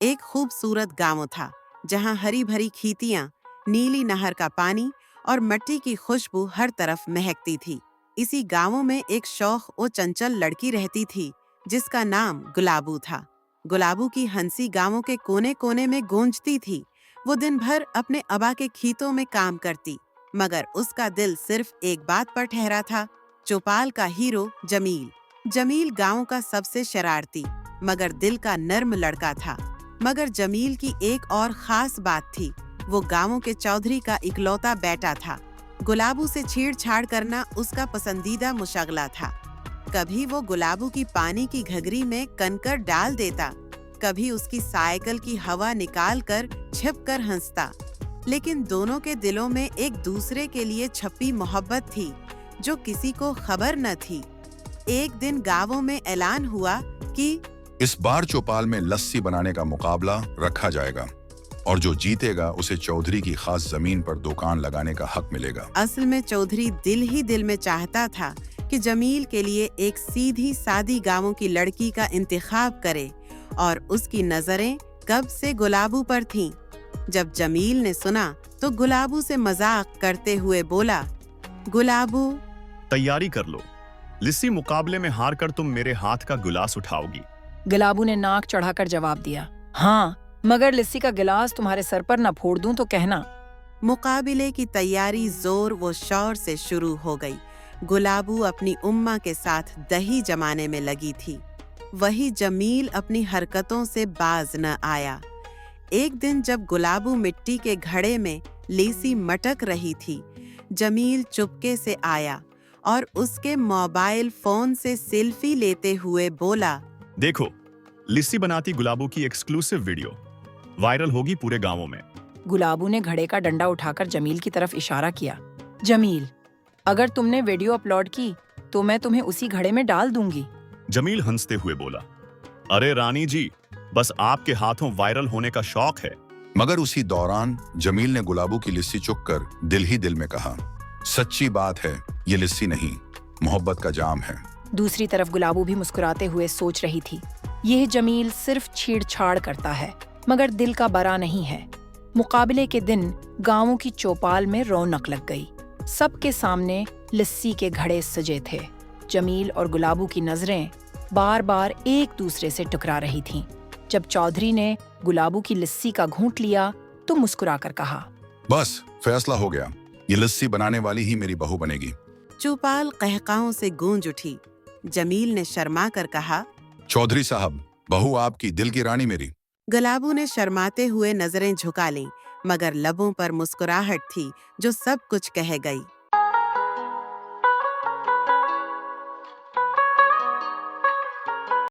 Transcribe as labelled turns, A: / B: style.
A: एक खूबसूरत गांव था जहां हरी भरी खेतियां, नीली नहर का पानी और मिट्टी की खुशबू हर तरफ महकती थी। इसी गांव में एक शौख और चंचल लड़की रहती थी जिसका नाम गुलाबू था। गुलाबू की हंसी गांवों के कोने कोने में गूंजती थी। वो दिन भर अपने अबा के खेतों में काम करती, मगर उसका दिल सिर्फ एक बात पर ठहरा था, चौपाल का हीरो जमील। जमील गांव का सबसे शरारती मगर दिल का नर्म लड़का था। मगर जमील की एक और खास बात थी, वो गांवों के चौधरी का इकलौता बेटा था। गुलाबू से छेड़छाड़ करना उसका पसंदीदा मुशगला था। कभी वो गुलाबू की पानी की घगरी में कंकर डाल देता, कभी उसकी साइकिल की हवा निकाल कर छिप कर हंसता। लेकिन दोनों के दिलों में एक दूसरे के लिए छपी मोहब्बत थी जो किसी को खबर न थी। एक दिन गांवों में ऐलान हुआ कि
B: इस बार चौपाल में लस्सी बनाने का मुकाबला रखा जाएगा और जो जीतेगा उसे चौधरी की खास जमीन पर दुकान लगाने का हक मिलेगा।
A: असल में चौधरी दिल ही दिल में चाहता था कि जमील के लिए एक सीधी सादी गांवों की लड़की का इंतखाब करे, और उसकी नजरें कब से गुलाबू पर थीं। जब जमील ने सुना तो गुलाबू से मजाक करते हुए बोला, गुलाबू,
C: तैयारी कर लो, लिस्सी मुकाबले में हार कर तुम मेरे हाथ का गिलास उठाओगी।
D: गुलाबू ने नाक चढ़ाकर जवाब दिया, हाँ, मगर लिस्सी का गिलास तुम्हारे सर पर न फोड़ दूं तो कहना।
A: मुकाबले की तैयारी जोर व शौर से शुरू हो गई। गुलाबू अपनी उम्मा के साथ दही जमाने में लगी थी। वही जमील अपनी हरकतों से बाज न आया। एक दिन जब गुलाबू मिट्टी के घड़े में लेसी मटक रही थी, जमील चुपके से आया और उसके मोबाइल फोन से सेल्फी लेते हुए बोला,
C: देखो, लिस्सी बनाती गुलाबू की एक्सक्लूसिव वीडियो वायरल होगी पूरे गांवों में।
D: गुलाबू ने घड़े का डंडा उठाकर जमील की तरफ इशारा किया। जमील, अगर तुमने वीडियो अपलोड की तो मैं तुम्हें उसी घड़े में डाल दूंगी।
C: जमील हंसते हुए बोला, अरे रानी जी, बस आपके हाथों वायरल होने का शौक है।
B: मगर उसी दौरान जमील ने गुलाबू की लिस्सी चुककर दिल ही दिल में कहा, सच्ची बात है, ये लिस्सी नहीं, मोहब्बत का जाम है।
D: दूसरी तरफ गुलाबू भी मुस्कुराते हुए सोच रही थी, यह जमील सिर्फ छेड़छाड़ करता है मगर दिल का बरा नहीं है। मुकाबले के दिन गांवों की चौपाल में रौनक लग गई। सबके सामने लिस्सी के घड़े सजे थे। जमील और गुलाबू की नजरें बार बार एक दूसरे से टकरा रही थीं। जब चौधरी ने गुलाबू की लिस्सी का घूंट लिया तो मुस्कुराकर कहा,
B: बस फैसला हो गया, ये लस्सी बनाने वाली ही मेरी बहू बनेगी।
A: चौपाल कहकाओं से गूंज उठी। जमील ने शर्मा कर कहा,
B: चौधरी साहब, बहू आपकी, दिल की रानी मेरी।
A: गुलाबू ने शर्माते हुए नजरें झुका लीं, मगर लबों पर मुस्कुराहट थी जो सब कुछ कह गई।